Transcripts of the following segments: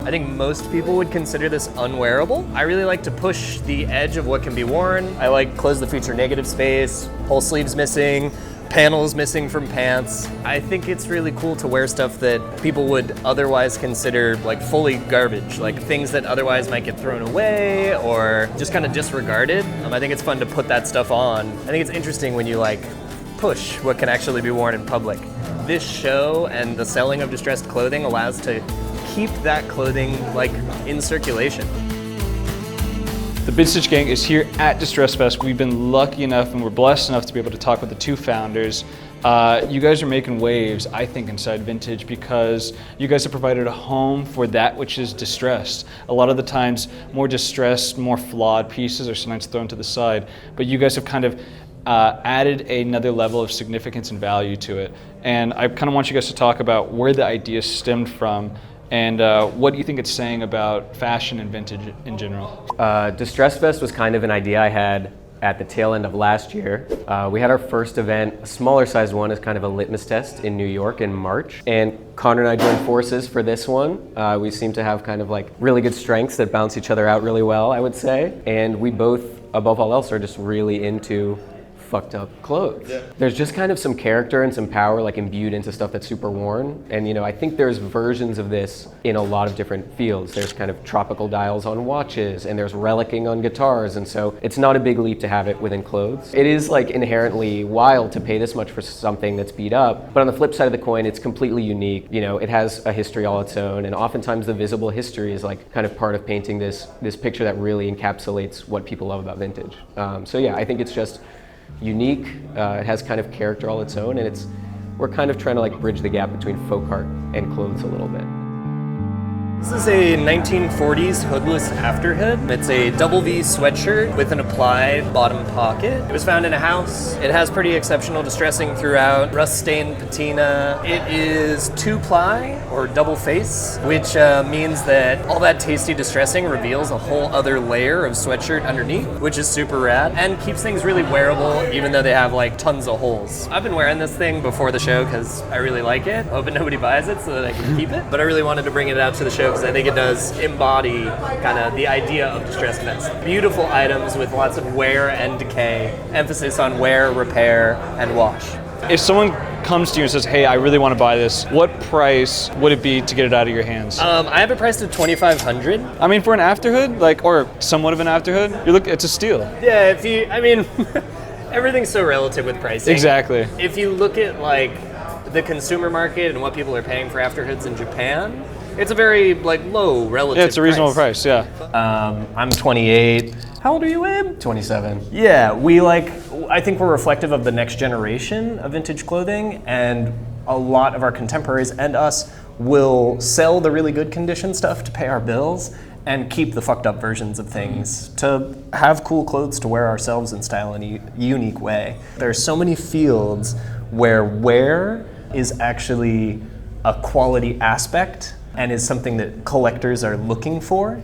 I think most people would consider this unwearable. I really like to push the edge of what can be worn. I like clothes that feature negative space, whole sleeves missing, panels missing from pants. I think it's really cool to wear stuff that people would otherwise consider like fully garbage, like things that otherwise might get thrown away or just kind of disregarded. I think it's fun to put that stuff on. I think it's interesting when you like push what can actually be worn in public. This show and the selling of distressed clothing allows to keep that clothing like in circulation. The Bidstitch gang is here at Distress Fest. We've been lucky enough and we're blessed enough to be able to talk with the two founders. You guys are making waves, I think, inside vintage because you guys have provided a home for that which is distressed. A lot of the times, more distressed, more flawed pieces are sometimes thrown to the side, but you guys have kind of added another level of significance and value to it. And I kind of want you guys to talk about where the idea stemmed from and what do you think it's saying about fashion and vintage in general? Distress Fest was kind of an idea I had at the tail end of last year. We had our first event, a smaller sized one, as kind of a litmus test in New York in March. And Connor and I joined forces for this one. We seem to have kind of like really good strengths that balance each other out really well, I would say. And we both, above all else, are just really into fucked up clothes. Yeah. There's just kind of some character and some power like imbued into stuff that's super worn. And you know, I think there's versions of this in a lot of different fields. There's kind of tropical dials on watches and there's relicking on guitars. And so it's not a big leap to have it within clothes. It is like inherently wild to pay this much for something that's beat up. But on the flip side of the coin, it's completely unique. You know, it has a history all its own. And oftentimes the visible history is like kind of part of painting this picture that really encapsulates what people love about vintage. So yeah, I think it's just unique. It has kind of character all its own, and we're kind of trying to like bridge the gap between folk art and clothes a little bit. This is a 1940s hoodless Afterhood. It's a double V sweatshirt with an applied bottom pocket. It was found in a house. It has pretty exceptional distressing throughout, rust-stained patina. It is 2-ply or double face, which means that all that tasty distressing reveals a whole other layer of sweatshirt underneath, which is super rad and keeps things really wearable even though they have like tons of holes. I've been wearing this thing before the show because I really like it, hoping nobody buys it so that I can keep it. But I really wanted to bring it out to the show because I think it does embody kind of the idea of distressed vest. Beautiful items with lots of wear and decay, emphasis on wear, repair, and wash. If someone comes to you and says, hey, I really want to buy this, what price would it be to get it out of your hands? I have it priced at $2,500. I mean, for an Afterhood, like, or somewhat of an Afterhood, it's a steal. Yeah, everything's so relative with pricing. Exactly. If you look at like the consumer market and what people are paying for Afterhoods in Japan, it's a very like low relative. Yeah, it's a reasonable price. Yeah. I'm 28. How old are you, Abe? 27. Yeah, I think we're reflective of the next generation of vintage clothing, and a lot of our contemporaries and us will sell the really good condition stuff to pay our bills and keep the fucked up versions of things to have cool clothes to wear ourselves and style in a unique way. There are so many fields where wear is actually a quality aspect and is something that collectors are looking for.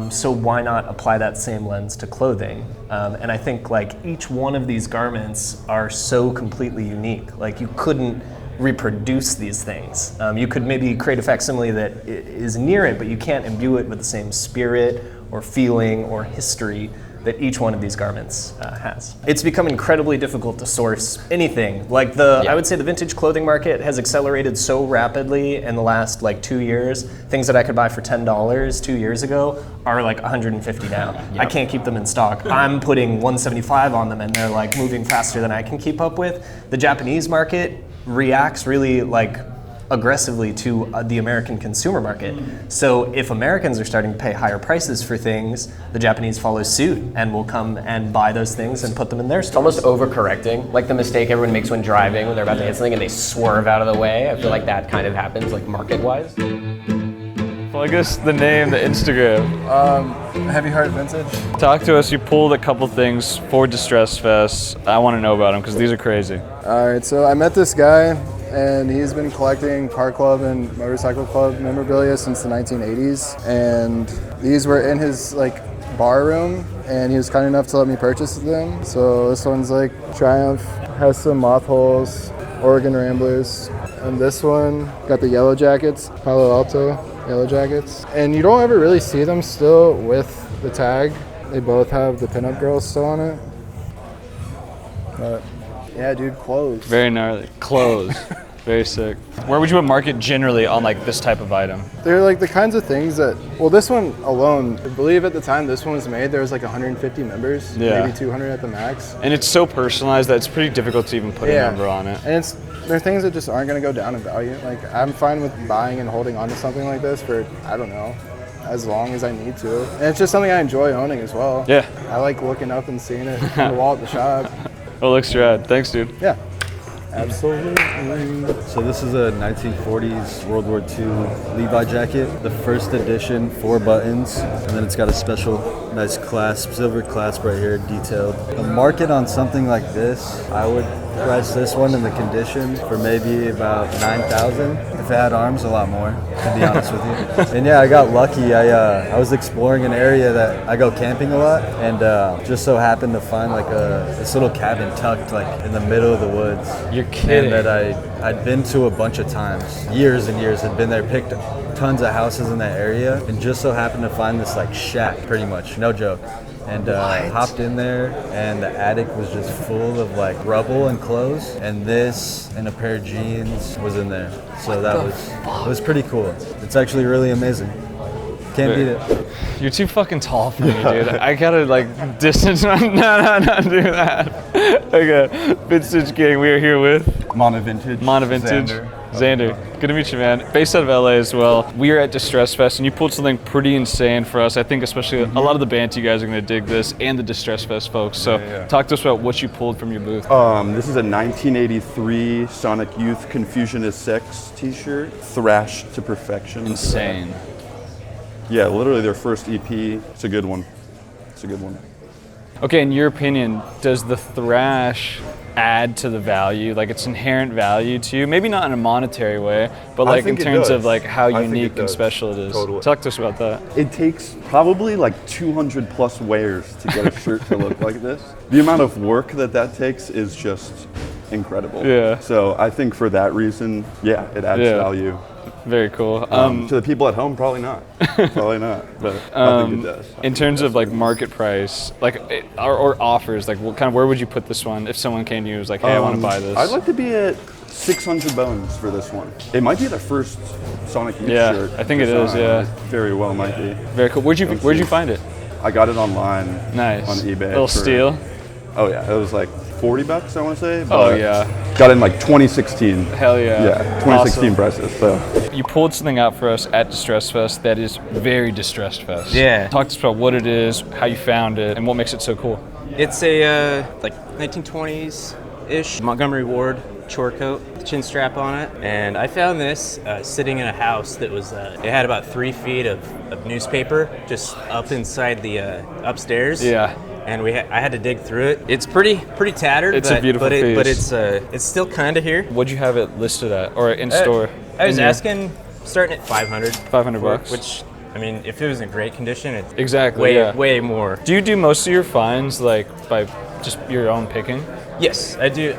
So why not apply that same lens to clothing? And I think like each one of these garments are so completely unique. Like you couldn't reproduce these things. You could maybe create a facsimile that is near it, but you can't imbue it with the same spirit or feeling or history that each one of these garments has. It's become incredibly difficult to source anything. Like I would say the vintage clothing market has accelerated so rapidly in the last like 2 years. Things that I could buy for $10 2 years ago are like $150 now. Yep. I can't keep them in stock. I'm putting $175 on them and they're like moving faster than I can keep up with. The Japanese market reacts really like aggressively to the American consumer market. So if Americans are starting to pay higher prices for things, the Japanese follow suit and will come and buy those things and put them in their stores. It's almost overcorrecting, like the mistake everyone makes when driving, when they're about to hit something and they swerve out of the way. I feel like that kind of happens, like market-wise. Plug us the name, the Instagram. Heavy Heart Vintage. Talk to us. You pulled a couple things for Distress Fest. I want to know about them because these are crazy. All right, so I met this guy, and he's been collecting car club and motorcycle club memorabilia since the 1980s. And these were in his like bar room, and he was kind enough to let me purchase them. So this one's like Triumph, has some moth holes, Oregon Ramblers. And this one got the Yellow Jackets, Palo Alto. Yellow Jackets. And you don't ever really see them still with the tag. They both have the pinup girls still on it. But yeah, dude, clothes. Very gnarly. Clothes. Very sick. Where would you put market generally on like this type of item? They're like the kinds of things that, well, this one alone, I believe at the time this one was made, there was like 150 members, maybe 200 at the max. And it's so personalized that it's pretty difficult to even put a number on it. And they're things that just aren't going to go down in value. Like, I'm fine with buying and holding on to something like this for, I don't know, as long as I need to. And it's just something I enjoy owning as well. Yeah. I like looking up and seeing it on the wall at the shop. Oh, looks rad. Thanks, dude. Yeah. Absolutely. So this is a 1940s World War II Levi jacket, the first edition, 4 buttons, and then it's got a special nice clasp, silver clasp right here, detailed. The market on something like this, I would price this one in the condition for maybe about $9,000. If it had arms, a lot more, to be honest with you. And yeah, I got lucky. I was exploring an area that I go camping a lot, and just so happened to find like this little cabin tucked like in the middle of the woods. You're kidding. And that I'd been to a bunch of times, years and years, had been there, picked tons of houses in that area, and just so happened to find this like shack, pretty much, no joke. And hopped in there, and the attic was just full of like rubble and clothes, and this and a pair of jeans was in there. So it was pretty cool. It's actually really amazing. Can't beat it. You're too fucking tall for me, dude. I gotta like distance. No, do that. Okay, Bidstitch gang. We are here with Mana Vintage. Xander. Good to meet you, man. Based out of LA as well. We are at Distress Fest, and you pulled something pretty insane for us. I think especially a lot of the Bantu guys are gonna dig this, and the Distress Fest folks. So talk to us about what you pulled from your booth. This is a 1983 Sonic Youth Confusion is Sex t-shirt, thrashed to perfection. Insane. Yeah, literally their first EP. It's a good one. Okay, in your opinion, does the thrash add to the value, like its inherent value to you? Maybe not in a monetary way, but like in terms of like how unique and special it is. Totally. Talk to us about that. It takes probably like 200 plus wears to get a shirt to look like this. The amount of work that takes is just incredible. Yeah. So I think for that reason, yeah, it adds value. Very cool. To the people at home, probably not. Probably not, but I think it does. In terms of like market price, like or offers, like what kind of, where would you put this one if someone came to you and was like, hey, I want to buy this? I'd like to be at 600 bones for this one. It might be the first Sonic Youth shirt. I think it is. Yeah, very well might be. Very cool. Where'd you find it? I got it online. Nice. On eBay. Little steal. Oh yeah, it was like $40, I want to say. Oh yeah. Got it in like 2016. Hell yeah. Yeah, 2016 awesome. prices. So. You pulled something out for us at Distress Fest that is very Distressed Fest. Yeah. Talk to us about what it is, how you found it, and what makes it so cool. It's a like 1920s-ish Montgomery Ward chore coat, chin strap on it, and I found this sitting in a house that was it had about 3 feet of newspaper just up inside the upstairs. Yeah. And I had to dig through it. It's pretty tattered. It's a beautiful piece. But it's still kind of here. What'd you have it listed at, or in store? I was asking, starting at $500. $500. Which, I mean, if it was in great condition, it's exactly way more. Do you do most of your finds like by just your own picking? Yes, I do.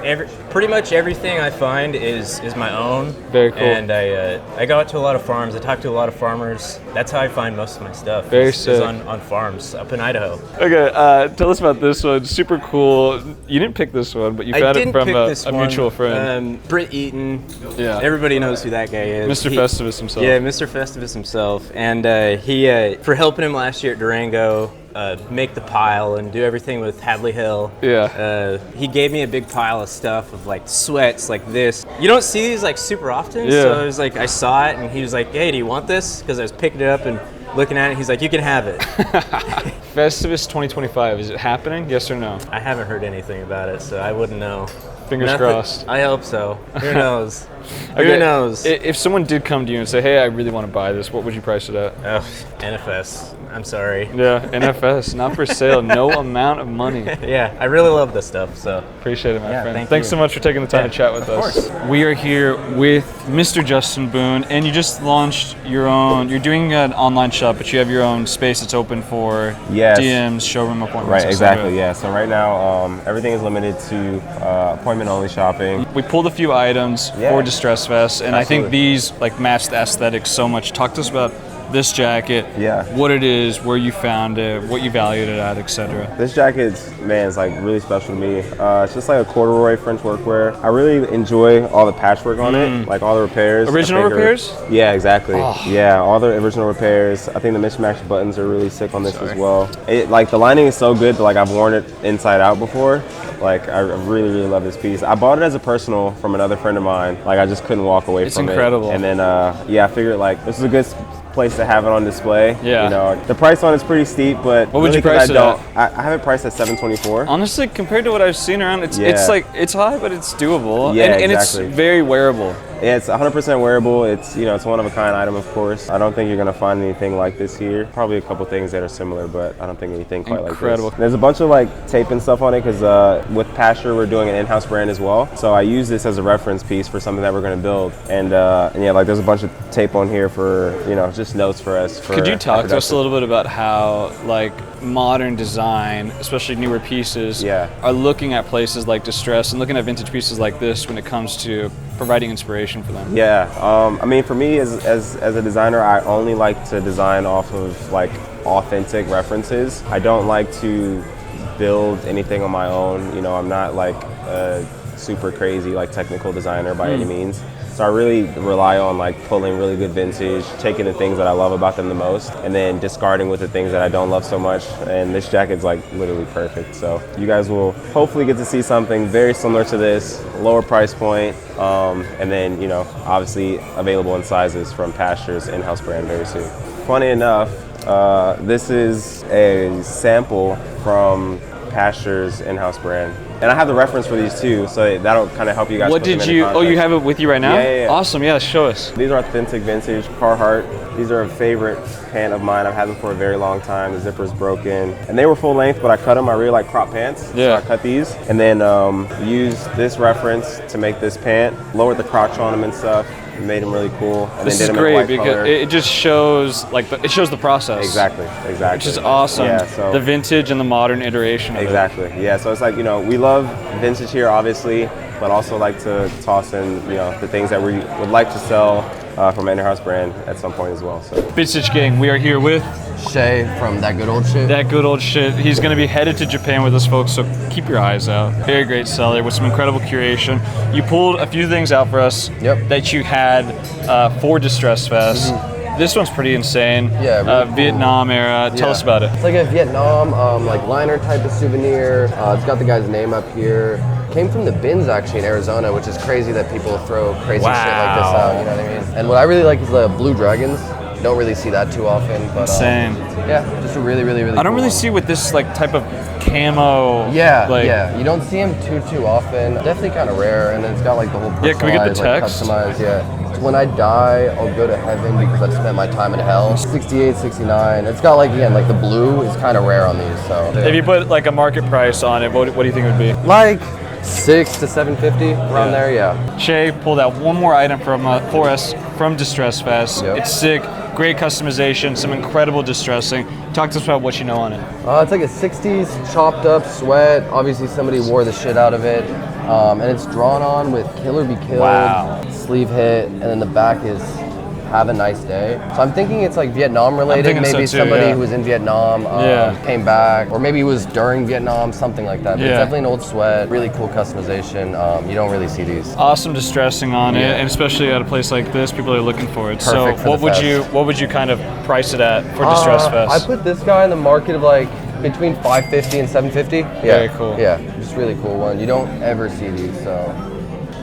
Pretty much everything I find is my own. Very cool. And I go out to a lot of farms. I talk to a lot of farmers. That's how I find most of my stuff. Very sick. Is on farms up in Idaho. Okay, tell us about this one. Super cool. You didn't pick this one, but you found it from a mutual friend. Britt Eaton. Yeah. Everybody knows who that guy is. Mr. Festivus himself. Yeah, Mr. Festivus himself. And he, for helping him last year at Durango, make the pile and do everything with Hadley Hill. Yeah. He gave me a big pile of stuff of like sweats like this. You don't see these like super often. Yeah. So I was like, I saw it and he was like, hey, do you want this? Because I was picking it up and looking at it. He's like, you can have it. Festivus 2025, is it happening? Yes or no? I haven't heard anything about it, so I wouldn't know. Fingers crossed. I hope so. Who knows? Okay. Who knows? If someone did come to you and say, hey, I really want to buy this, what would you price it at? Oh, NFS. I'm sorry. Yeah, NFS, not for sale, no amount of money. Yeah, I really love this stuff, so. Appreciate it, my friend. Thanks you. so much for taking the time to chat with us. Of course. We are here with Mr. Justin Boone, and you just launched your own, you're doing an online shop, but you have your own space that's open for DMs, showroom appointments. Right, exactly, yeah. So right now, everything is limited to appointment-only shopping. We pulled a few items for Distress Fest, and I think these like match the aesthetic so much. Talk to us about this jacket, what it is, where you found it, what you valued it at, etc. This jacket, man, is like really special to me. It's just like a corduroy French workwear. I really enjoy all the patchwork on it, like all the repairs. Original repairs? Yeah, exactly. Yeah, all the original repairs. I think the mismatched buttons are really sick on this as well. Like the lining is so good that like I've worn it inside out before. Like I really, really love this piece. I bought it as a personal from another friend of mine. Like I just couldn't walk away from it. It's incredible. And then yeah, I figured like this is a good place to have it on display. Yeah. You know, the price on it's pretty steep, but what would you price it at? I have it priced at $724. Honestly, compared to what I've seen around, it's like it's high, but it's doable. Yeah, and it's very wearable. Yeah, it's 100% wearable. It's, you know, it's a one-of-a-kind item, of course. I don't think you're gonna find anything like this here. Probably a couple things that are similar, but I don't think anything quite like this. There's a bunch of like tape and stuff on it because with Pasture we're doing an in-house brand as well. So I use this as a reference piece for something that we're gonna build. And yeah, like there's a bunch of tape on here for, you know, just notes for us. Could you talk to us a little bit about how like modern design, especially newer pieces, are looking at places like Distress and looking at vintage pieces like this when it comes to providing inspiration for them? Yeah, I mean, for me as a designer, I only like to design off of like authentic references. I don't like to build anything on my own. You know, I'm not like a super crazy like technical designer by any means. So I really rely on like pulling really good vintage, taking the things that I love about them the most, and then discarding with the things that I don't love so much. And this jacket's like literally perfect. So you guys will hopefully get to see something very similar to this, lower price point, and then, you know, obviously available in sizes from Pasture's in-house brand very soon. Funny enough, this is a sample from Pasture's in-house brand. And I have the reference for these too, so that'll kind of help you guys. What did you, oh, you have it with you right now? Yeah. Awesome, yeah, show us. These are authentic vintage Carhartt. These are a favorite pant of mine. I've had them for a very long time. The zipper's broken. And they were full length, but I cut them. I really like crop pants, so I cut these. And then used this reference to make this pant, lowered the crotch on them and stuff. Made them really cool. And this then did is them great in white because color. it just shows like it shows the process. Exactly. Which is awesome. Yeah, so the vintage and the modern iteration of it. Yeah, so it's like, you know, we love vintage here obviously, but also like to toss in, you know, the things that we would like to sell from in-house brand at some point as well. So Bidstitch gang, we are here with Shay from That Good Old Shit. That Good Old Shit. He's going to be headed to Japan with us, folks, so keep your eyes out. Very great seller with some incredible curation. You pulled a few things out for us that you had for Distress Fest. This one's pretty insane. Yeah, really Vietnam era. Tell us about it. It's like a Vietnam like liner type of souvenir. It's got the guy's name up here. Came from the bins actually in Arizona, which is crazy that people throw crazy shit like this out. You know what I mean? And what I really like is the blue dragons. You don't really see that too often, but insane. Yeah, just a really I don't really see with this like type of camo. Yeah, you don't see them too often. Definitely kind of rare, and it's got like the whole personalized, can we get the text? Like, customized, When I die, I'll go to heaven because I've spent my time in hell. 68, 69. It's got like, again, like the blue is kind of rare on these. So if you put like a market price on it, what do you think it would be? Like $600 to $750 around there, yeah. Shay pulled out one more item from for us from Distress Fest. It's sick, great customization, some incredible distressing. Talk to us about what you know on it. It's like a 60s chopped up sweat. Obviously somebody wore the shit out of it. And it's drawn on with Kill or Be Killed, sleeve hit, and then the back is Have a Nice Day. So I'm thinking it's like Vietnam related. Maybe so too, somebody who was in Vietnam came back, or maybe it was during Vietnam, something like that. But it's definitely an old sweat, really cool customization. You don't really see these. Awesome distressing on it, and especially at a place like this, people are looking for it. Perfect so what would you kind of price it at for Distress Fest? I put this guy in the market of like between $550 and $750. Very cool. Yeah, just really cool one. You don't ever see these, so.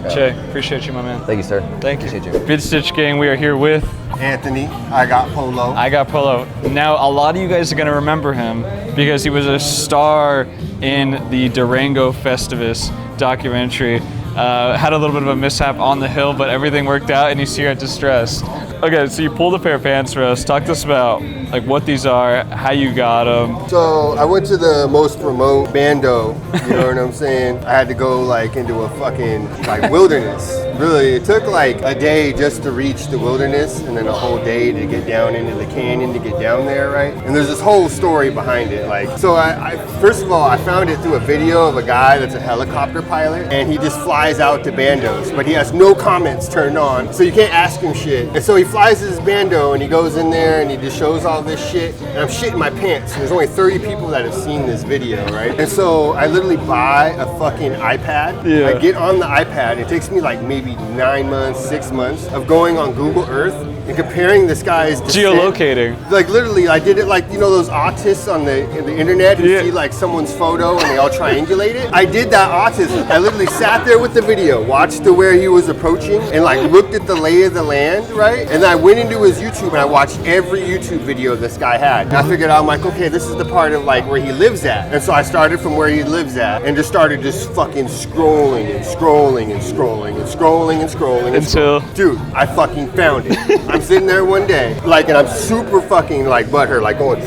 Yeah. Che, appreciate you, my man. Thank you, sir. Thank you. Appreciate you. Bidstitch gang, we are here with Anthony. I got Polo. I got Polo. Now, a lot of you guys are going to remember him because he was a star in the Durango Festivus documentary. Had a little bit of a mishap on the hill, but everything worked out, and he's here at Distress. Okay, so you pulled a pair of pants for us. Talk to us about like what these are, how you got them. So I went to the most remote Bando, you know what I'm saying? I had to go like into a fucking like wilderness. Really, it took like a day just to reach the wilderness and then a whole day to get down into the canyon to get down there, right? And there's this whole story behind it. Like, so I first of all, I found it through a video of a guy that's a helicopter pilot, and he just flies out to Bandos, but he has no comments turned on, so you can't ask him shit. And so he flies his Bando and he goes in there and he just shows all this shit, and I'm shitting my pants. And there's only 30 people that have seen this video, right? And so I literally buy a fucking iPad. Yeah. I get on the iPad. It takes me like maybe 9 months, 6 months of going on Google Earth and comparing this guy's descent. Geolocating. Like literally, I did it like, you know, those autists on the internet who see like someone's photo and they all triangulate it. I did that autism. I literally sat there with the video, watched to where he was approaching, and like looked at the lay of the land, right? And then I went into his YouTube and I watched every YouTube video this guy had. And I figured out, I'm like, okay, this is the part of like where he lives at. And so I started from where he lives at and just started just fucking scrolling and scrolling and scrolling and scrolling and scrolling until, dude, I fucking found it. I'm sitting there one day, like, and I'm super fucking like butthurt, like going,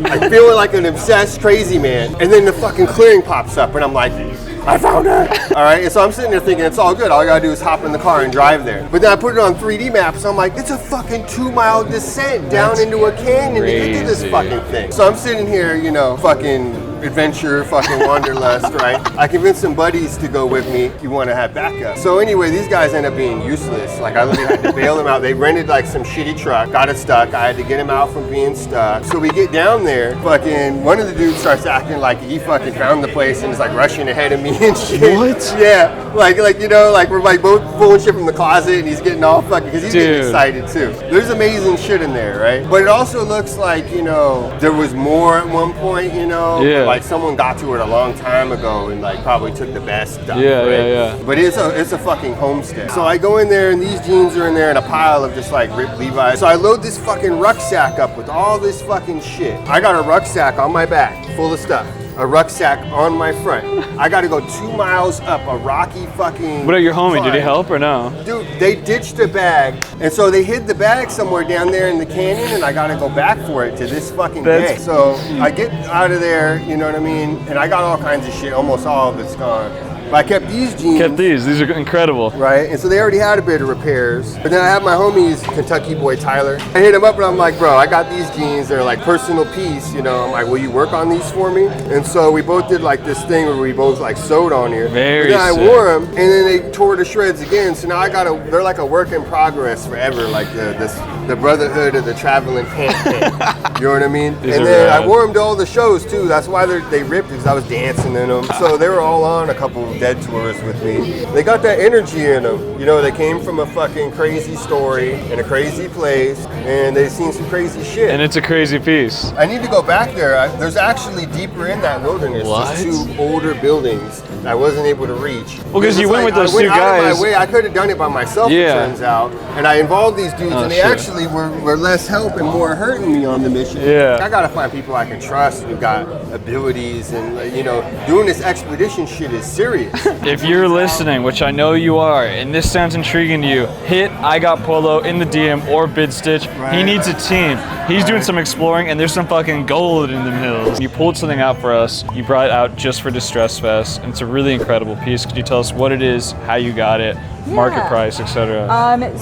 like feeling like an obsessed crazy man. And then the fucking clearing pops up and I'm like, I found it. All right, and so I'm sitting there thinking it's all good. All I gotta do is hop in the car and drive there. But then I put it on 3D maps. I'm like, it's a fucking 2-mile descent down into a canyon to get to this fucking thing. So I'm sitting here, you know, fucking adventure, fucking wanderlust, right? I convinced some buddies to go with me. You want to have backup. So anyway, these guys end up being useless. Like I literally had to bail them out. They rented like some shitty truck, got it stuck. I had to get him out from being stuck. So we get down there, fucking one of the dudes starts acting like he fucking found the place and is like rushing ahead of me and shit. What? Yeah, like you know, like we're like both pulling shit from the closet and he's getting all fucking, because he's getting excited too. There's amazing shit in there, right? But it also looks like, you know, there was more at one point, you know? Yeah. Like someone got to it a long time ago and like probably took the best stuff. Yeah, right? yeah. But it's a fucking homestead. So I go in there and these jeans are in there and a pile of just like ripped Levi's. So I load this fucking rucksack up with all this fucking shit. I got a rucksack on my back full of stuff. A rucksack on my front. I gotta go 2 miles up a rocky fucking What about your homie? climb. Did he help or no? Dude, they ditched the bag, and so they hid the bag somewhere down there in the canyon, and I gotta go back for it to this fucking day. So I get out of there, you know what I mean? And I got all kinds of shit, almost all of it's gone. But I kept these jeans. Kept these are incredible. Right, and so they already had a bit of repairs. But then I have my homies, Kentucky boy Tyler. I hit him up and I'm like, bro, I got these jeans. They're like personal piece, you know. I'm like, will you work on these for me? And so we both did like this thing where we both like sewed on here. Very But then sick. I wore them and then they tore to shreds again. So now I got they're like a work in progress forever. Like the brotherhood of the traveling pant. You know what I mean? These and are then rad. I wore them to all the shows too. That's why they ripped, because I was dancing in them. So they were all on a couple of dead tours with me. They got that energy in them. You know, they came from a fucking crazy story in a crazy place, and they've seen some crazy shit. And it's a crazy piece. I need to go back there. There's actually deeper in that wilderness. What? Just 2 older buildings that I wasn't able to reach. Well, 'cause you went with those I went 2 out guys. of my way. I could have done it by myself, Yeah. it turns out. And I involved these dudes, Oh, and they shit. actually were less help and more hurting me on the mission. Yeah. I gotta find people I can trust who got abilities, and you know, doing this expedition shit is serious. If you're listening, which I know you are, and this sounds intriguing to you, hit I Got Polo in the DM or Bidstitch. He needs a team. He's doing some exploring, and there's some fucking gold in them hills. You pulled something out for us. You brought it out just for Distress Fest, and it's a really incredible piece. Could you tell us what it is, how you got it, market price, etc.?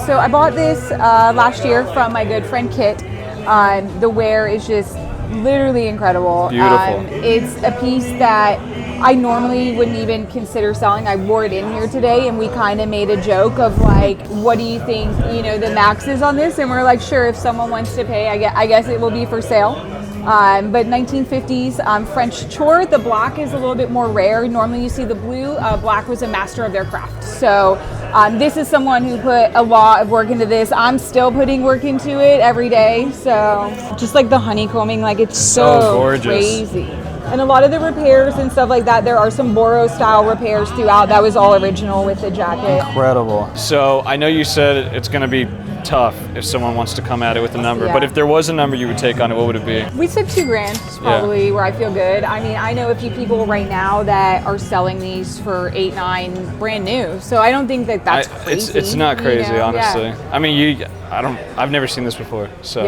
So I bought this last year from my good friend Kit. The wear is just literally incredible. Beautiful. It's a piece that I normally wouldn't even consider selling. I wore it in here today, and we kind of made a joke of like, what do you think, you know, the max is on this? And we're like, sure, if someone wants to pay, I guess it will be for sale. But 1950s French Chore. The black is a little bit more rare. Normally you see the blue. Black was a master of their craft. So this is someone who put a lot of work into this. I'm still putting work into it every day. So just like the honeycombing, like it's so gorgeous. crazy. And a lot of the repairs and stuff like that, there are some Boro style repairs throughout. That was all original with the jacket. Incredible. So I know you said it's going to be tough if someone wants to come at it with a number, Yeah. but if there was a number you would take on it, what would it be? We said $2,000 is probably where I feel good. I mean, I know a few people right now that are selling these for $8, $9 brand new. So I don't think that that's crazy. It's not crazy, you know? honestly. Yeah. I mean, I've never seen this before, so.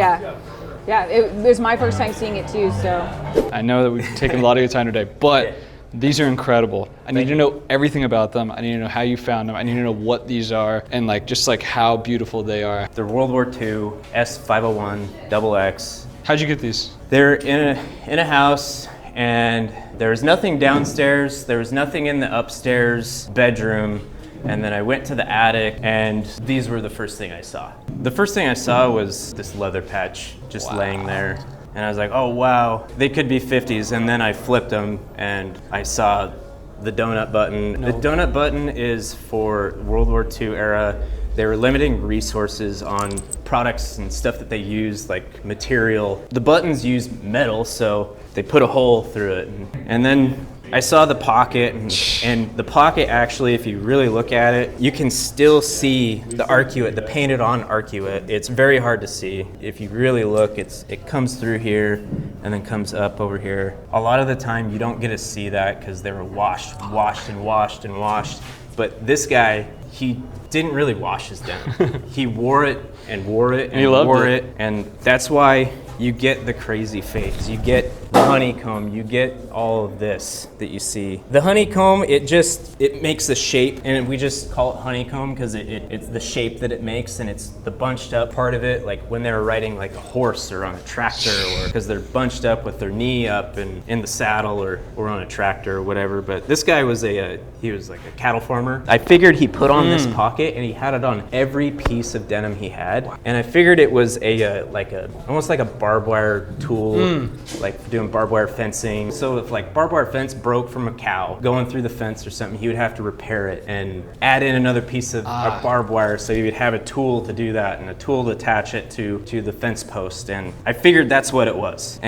Yeah, it was my first time seeing it too, so. I know that we've taken a lot of your time today, but These are incredible. I need to know everything about them. I need to know how you found them. I need to know what these are and like just like how beautiful they are. They're World War II S501 XX. How'd you get these? They're in a house, and there was nothing downstairs. There was nothing in the upstairs bedroom. And then I went to the attic, and these were the first thing I saw. The first thing I saw was this leather patch just laying there. And I was like, oh wow, they could be 50s. And then I flipped them, and I saw the donut button. The donut button is for World War II era. They were limiting resources on products and stuff that they used, like material. The buttons use metal, so they put a hole through it. And then I saw the pocket, and the pocket actually, if you really look at it, you can still see the arcuate, the painted on arcuate. It's very hard to see. If you really look, it comes through here and then comes up over here. A lot of the time you don't get to see that because they were washed. But this guy, he didn't really wash his denim. He wore it and wore it and wore it. And that's why you get the crazy fades. You get the honeycomb, you get all of this that you see. The honeycomb, it makes the shape, and we just call it honeycomb because it's the shape that it makes, and it's the bunched up part of it, like when they were riding like a horse or on a tractor, or because they're bunched up with their knee up and in the saddle or on a tractor or whatever. But this guy was he was like a cattle farmer. I figured he put on this pocket, and he had it on every piece of denim he had. And I figured it was almost like a barbed wire tool, like doing barbed wire fencing. So if like barbed wire fence broke from a cow going through the fence or something, he would have to repair it and add in another piece of barbed wire, so he would have a tool to do that and a tool to attach it to the fence post. And I figured that's what it was,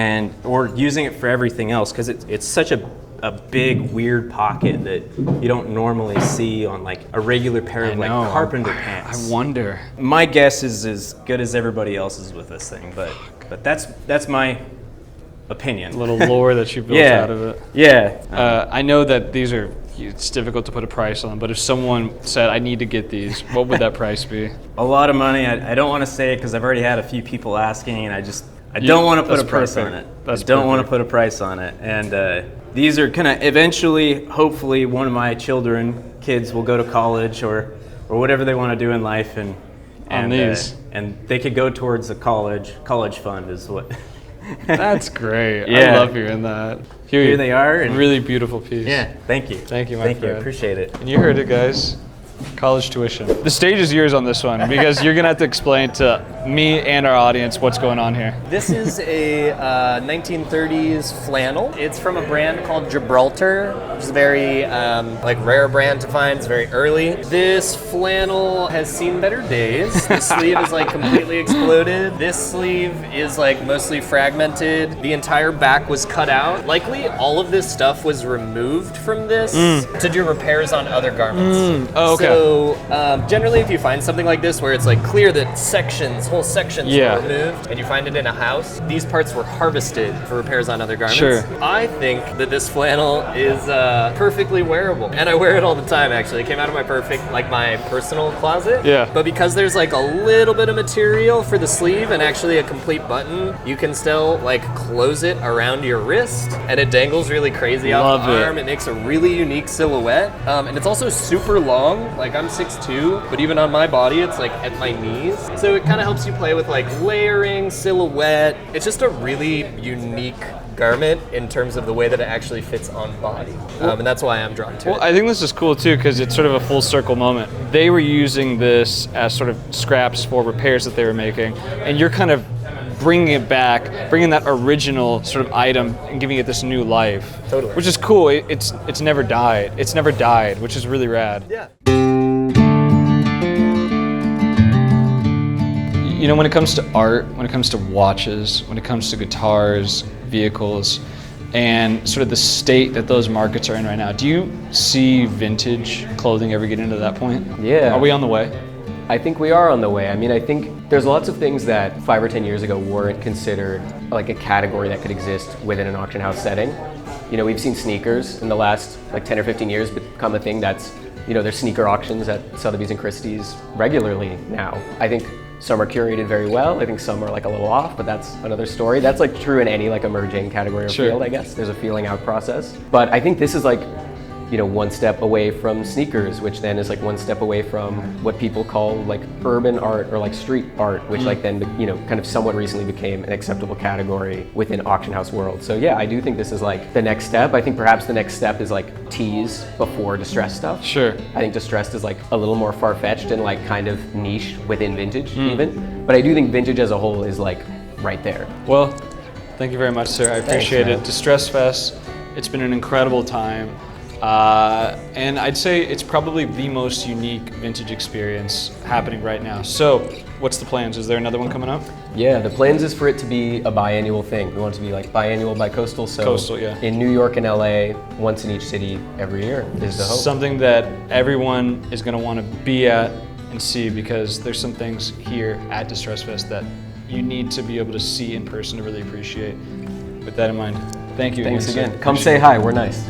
or using it for everything else, because it's such a big weird pocket that you don't normally see on like a regular pair of like carpenter pants. I wonder. My guess is as good as everybody else's with this thing, but that's my opinion. A little lore that you built out of it. Yeah. I know that it's difficult to put a price on, but if someone said, I need to get these, what would that price be? A lot of money. I don't want to say it because I've already had a few people asking, and I don't want to put a price on it. I don't want to put a price on it. And these are kind of eventually, hopefully, one of my kids will go to college or whatever they want to do in life, and they could go towards the college fund is what. That's great. Yeah. I love hearing that. Here they are. Really beautiful piece. Yeah, thank you. Thank you, my friend. Thank you, I appreciate it. And you heard it, guys. College tuition. The stage is yours on this one because you're going to have to explain to me and our audience what's going on here. This is a 1930s flannel. It's from a brand called Gibraltar, which is a very rare brand to find. It's very early. This flannel has seen better days. The sleeve is like completely exploded. This sleeve is like mostly fragmented. The entire back was cut out. Likely all of this stuff was removed from this to do repairs on other garments. Oh, okay. So generally if you find something like this where it's like clear that whole sections were removed and you find it in a house, these parts were harvested for repairs on other garments. Sure. I think that this flannel is perfectly wearable, and I wear it all the time actually. It came out of my personal closet. Yeah. But because there's like a little bit of material for the sleeve and actually a complete button, you can still like close it around your wrist and it dangles really crazy off the arm. It makes a really unique silhouette. And it's also super long. Like I'm 6'2", but even on my body, it's like at my knees. So it kind of helps you play with like layering, silhouette. It's just a really unique garment in terms of the way that it actually fits on body. And that's why I'm drawn to it. Well, I think this is cool too because it's sort of a full circle moment. They were using this as sort of scraps for repairs that they were making, and you're kind of bringing it back, bringing that original sort of item and giving it this new life. Totally. Which is cool. It's never died. It's never died, which is really rad. Yeah. You know, when it comes to art, when it comes to watches, when it comes to guitars, vehicles, and sort of the state that those markets are in right now, do you see vintage clothing ever get into that point? Yeah. Are we on the way? I think we are on the way. I mean, I think there's lots of things that 5 or 10 years ago weren't considered like a category that could exist within an auction house setting. You know, we've seen sneakers in the last like 10 or 15 years become a thing that's, you know, there's sneaker auctions at Sotheby's and Christie's regularly now. I think some are curated very well. I think some are like a little off, but that's another story. That's like true in any like emerging category or field, I guess. There's a feeling out process. But I think this is like, you know, one step away from sneakers, which then is like one step away from what people call like urban art or like street art, which like then, you know, kind of somewhat recently became an acceptable category within auction house world. So yeah, I do think this is like the next step. I think perhaps the next step is like tees before distressed stuff. Sure. I think distressed is like a little more far-fetched and like kind of niche within vintage even. But I do think vintage as a whole is like right there. Well, thank you very much, sir. I appreciate man. it. Distress Fest, it's been an incredible time. And I'd say it's probably the most unique vintage experience happening right now. So, what's the plans? Is there another one coming up? Yeah, the plans is for it to be a biannual thing. We want it to be like biannual, bi-coastal. So Coastal, yeah. in New York and LA, once in each city every year is the hope. Something that everyone is going to want to be at and see, because there's some things here at Distress Fest that you need to be able to see in person to really appreciate. With that in mind, thank you. Thanks again. again. Come say hi, we're nice.